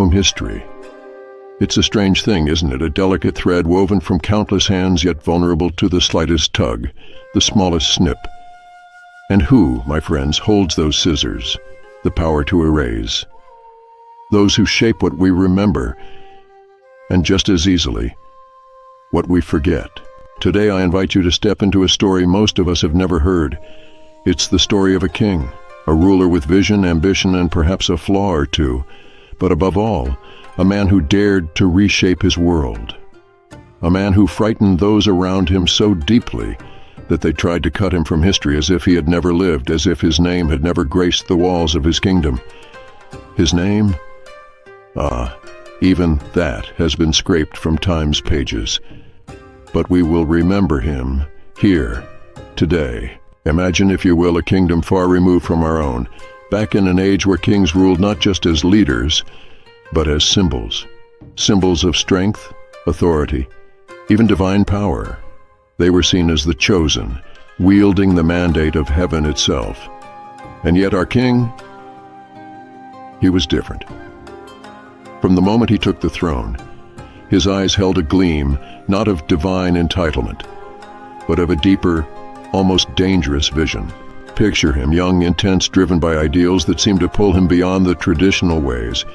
history. It's a strange thing, isn't it? A delicate thread woven from countless hands, yet vulnerable to the slightest tug, the smallest snip. And who, my friends, holds those scissors, the power to erase? Those who shape what we remember, and just as easily, what we forget. Today I invite you to step into a story most of us have never heard. It's the story of a king, a ruler with vision, ambition, and perhaps a flaw or two, but above all, a man who dared to reshape his world. A man who frightened those around him so deeply that they tried to cut him from history as if he had never lived, as if his name had never graced the walls of his kingdom. His name? Even that has been scraped from time's pages. But we will remember him here, today. Imagine, if you will, a kingdom far removed from our own, back in an age where kings ruled not just as leaders, but as symbols. Symbols of strength, authority, even divine power. They were seen as the chosen, wielding the mandate of heaven itself. And yet our king, he was different. From the moment he took the throne, his eyes held a gleam, not of divine entitlement, but of a deeper, almost dangerous vision. Picture him, young, intense, driven by ideals that seemed to pull him beyond the traditional ways.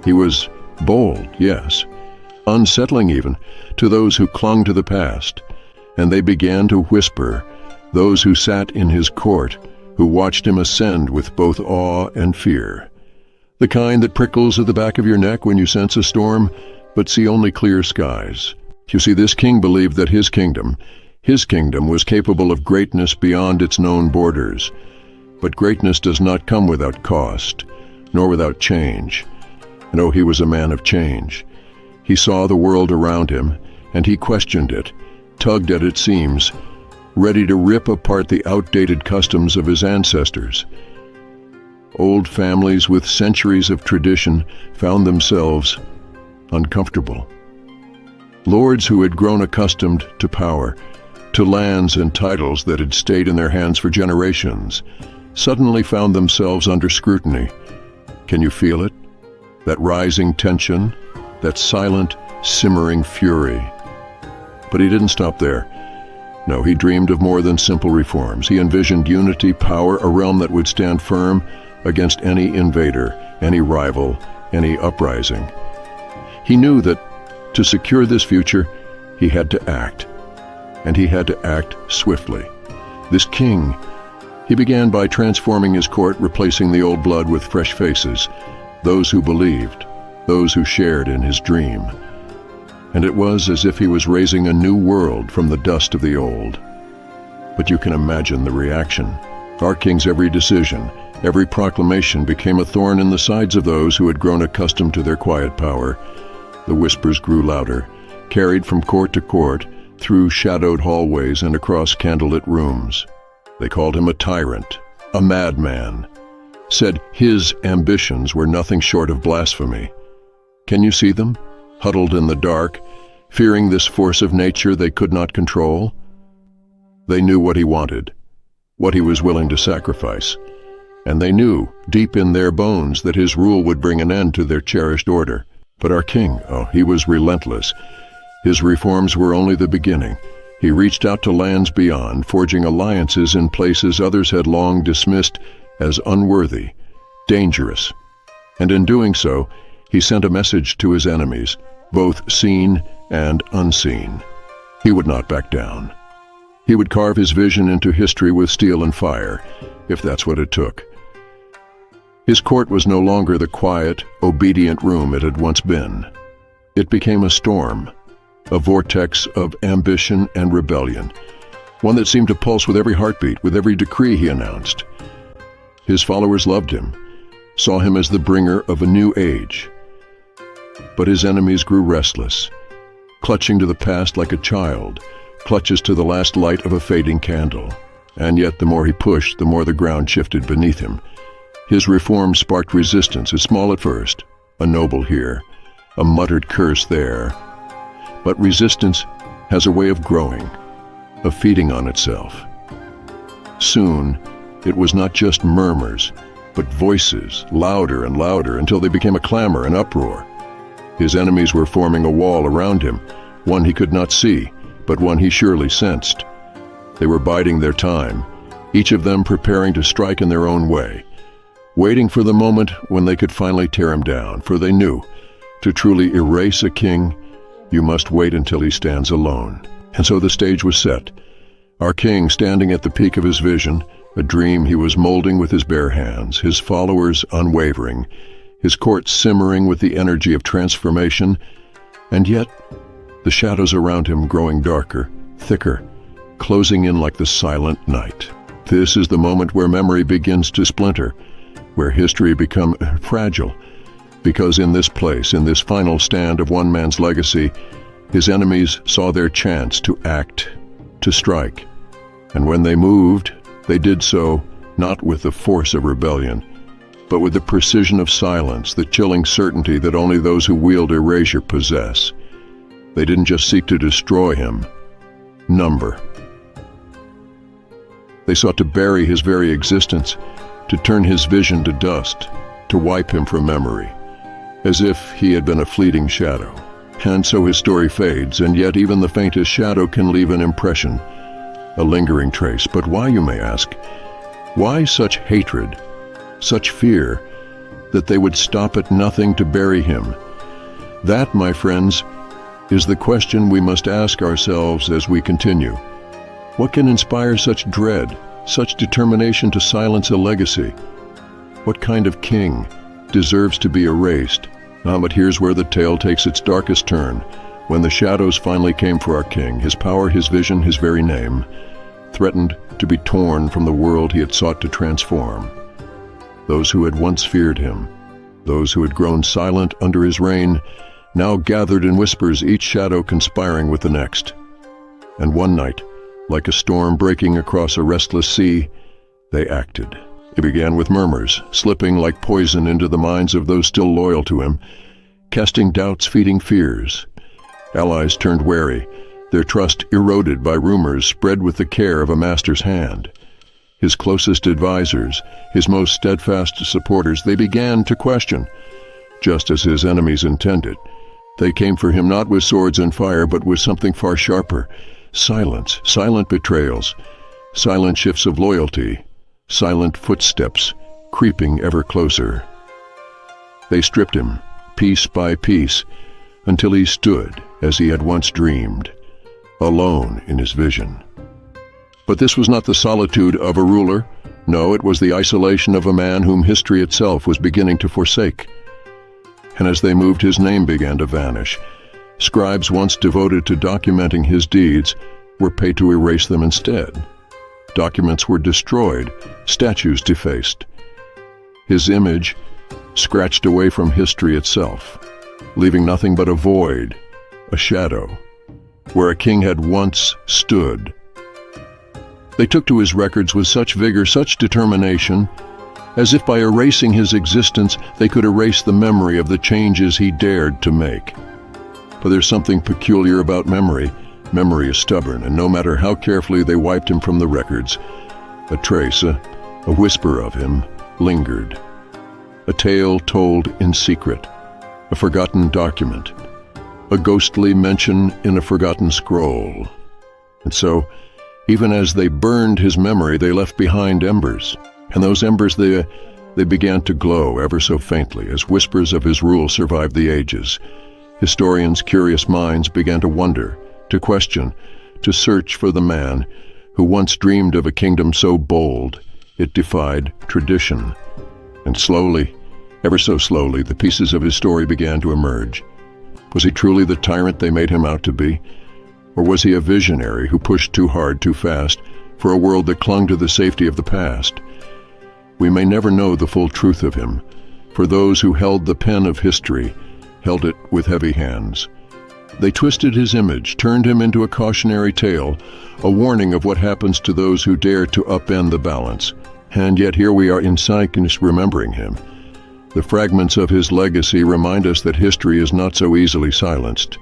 He was bold, yes, unsettling even, to those who clung to the past, and they began to whisper, those who sat in his court, who watched him ascend with both awe and fear. The kind that prickles at the back of your neck when you sense a storm, but see only clear skies. You see, this king believed that his kingdom was capable of greatness beyond its known borders. But greatness does not come without cost, nor without change. And oh, he was a man of change. He saw the world around him, and he questioned it, tugged at its seams, ready to rip apart the outdated customs of his ancestors. Old families with centuries of tradition found themselves uncomfortable. Lords who had grown accustomed to power, to lands and titles that had stayed in their hands for generations, suddenly found themselves under scrutiny. Can you feel it? That rising tension, that silent, simmering fury. But he didn't stop there. No, he dreamed of more than simple reforms. He envisioned unity, power, a realm that would stand firm against any invader, any rival, any uprising. He knew that to secure this future, he had to act, and he had to act swiftly. This king, he began by transforming his court, replacing the old blood with fresh faces, those who believed, those who shared in his dream. And it was as if he was raising a new world from the dust of the old. But you can imagine the reaction. Our king's every decision, every proclamation became a thorn in the sides of those who had grown accustomed to their quiet power. The whispers grew louder, carried from court to court, through shadowed hallways and across candlelit rooms. They called him a tyrant, a madman, said his ambitions were nothing short of blasphemy. Can you see them, huddled in the dark, fearing this force of nature they could not control? They knew what he wanted, what he was willing to sacrifice, and they knew, deep in their bones, that his rule would bring an end to their cherished order. But our king, he was relentless. His reforms were only the beginning. He reached out to lands beyond, forging alliances in places others had long dismissed as unworthy, dangerous. And in doing so, he sent a message to his enemies, both seen and unseen. He would not back down. He would carve his vision into history with steel and fire, if that's what it took. His court was no longer the quiet, obedient room it had once been. It became a storm, a vortex of ambition and rebellion, one that seemed to pulse with every heartbeat, with every decree he announced. His followers loved him, saw him as the bringer of a new age. But his enemies grew restless, clutching to the past like a child clutches to the last light of a fading candle. And yet the more he pushed, the more the ground shifted beneath him. His reforms sparked resistance, small at first, a noble here, a muttered curse there. But resistance has a way of growing, of feeding on itself. Soon, it was not just murmurs, but voices, louder and louder, until they became a clamor, an uproar. His enemies were forming a wall around him, one he could not see, but one he surely sensed. They were biding their time, each of them preparing to strike in their own way, waiting for the moment when they could finally tear him down, for they knew, to truly erase a king, you must wait until he stands alone. And so the stage was set. Our king standing at the peak of his vision, a dream he was molding with his bare hands, his followers unwavering, his court simmering with the energy of transformation, and yet the shadows around him growing darker, thicker, closing in like the silent night. This is the moment where memory begins to splinter, where history becomes fragile, because in this place, in this final stand of one man's legacy, his enemies saw their chance to act, to strike. And when they moved, they did so not with the force of rebellion, but with the precision of silence, the chilling certainty that only those who wield erasure possess. They didn't just seek to destroy him, number. They sought to bury his very existence, to turn his vision to dust, to wipe him from memory, as if he had been a fleeting shadow. And so his story fades, and yet even the faintest shadow can leave an impression, a lingering trace. But why, you may ask? Why such hatred, such fear, that they would stop at nothing to bury him? That, my friends, is the question we must ask ourselves as we continue. What can inspire such dread, such determination to silence a legacy? What kind of king deserves to be erased? But here's where the tale takes its darkest turn, when the shadows finally came for our king, his power, his vision, his very name, threatened to be torn from the world he had sought to transform. Those who had once feared him, those who had grown silent under his reign, now gathered in whispers, each shadow conspiring with the next. And one night, like a storm breaking across a restless sea, they acted. It began with murmurs, slipping like poison into the minds of those still loyal to him, casting doubts, feeding fears. Allies turned wary, their trust eroded by rumors spread with the care of a master's hand. His closest advisors, his most steadfast supporters, they began to question, just as his enemies intended. They came for him not with swords and fire, but with something far sharper: silence, silent betrayals, silent shifts of loyalty, silent footsteps creeping ever closer. They stripped him, piece by piece, until he stood as he had once dreamed, alone in his vision. But this was not the solitude of a ruler. No, it was the isolation of a man whom history itself was beginning to forsake. And as they moved, his name began to vanish. Scribes once devoted to documenting his deeds were paid to erase them instead. Documents were destroyed, statues defaced. His image scratched away from history itself, leaving nothing but a void, a shadow, where a king had once stood. They took to his records with such vigor, such determination, as if by erasing his existence they could erase the memory of the changes he dared to make. But there's something peculiar about memory. Memory is stubborn, and no matter how carefully they wiped him from the records, a trace, a whisper of him lingered. A tale told in secret, a forgotten document, a ghostly mention in a forgotten scroll. And so, even as they burned his memory, they left behind embers. And those embers, they began to glow ever so faintly as whispers of his rule survived the ages. Historians' curious minds began to wonder, to question, to search for the man who once dreamed of a kingdom so bold it defied tradition. And slowly, ever so slowly, the pieces of his story began to emerge. Was he truly the tyrant they made him out to be? Or was he a visionary who pushed too hard, too fast, for a world that clung to the safety of the past? We may never know the full truth of him, for those who held the pen of history held it with heavy hands. They twisted his image, turned him into a cautionary tale, a warning of what happens to those who dare to upend the balance. And yet here we are in cycles remembering him. The fragments of his legacy remind us that history is not so easily silenced.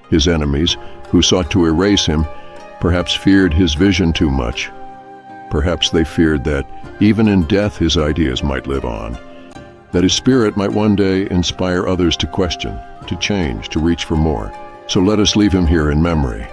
His enemies, who sought to erase him, perhaps feared his vision too much. Perhaps they feared that even in death his ideas might live on, that his spirit might one day inspire others to question, to change, to reach for more. So let us leave him here in memory,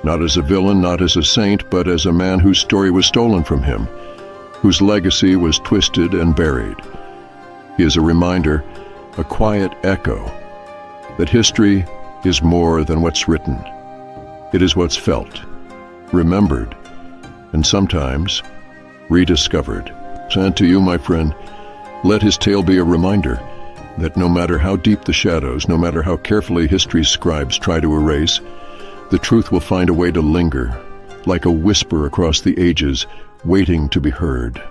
not as a villain, not as a saint, but as a man whose story was stolen from him, whose legacy was twisted and buried. He is a reminder, a quiet echo, that history is more than what's written. It is what's felt, remembered, and sometimes rediscovered. And to you, my friend, let his tale be a reminder that no matter how deep the shadows, no matter how carefully history's scribes try to erase, the truth will find a way to linger, like a whisper across the ages, waiting to be heard.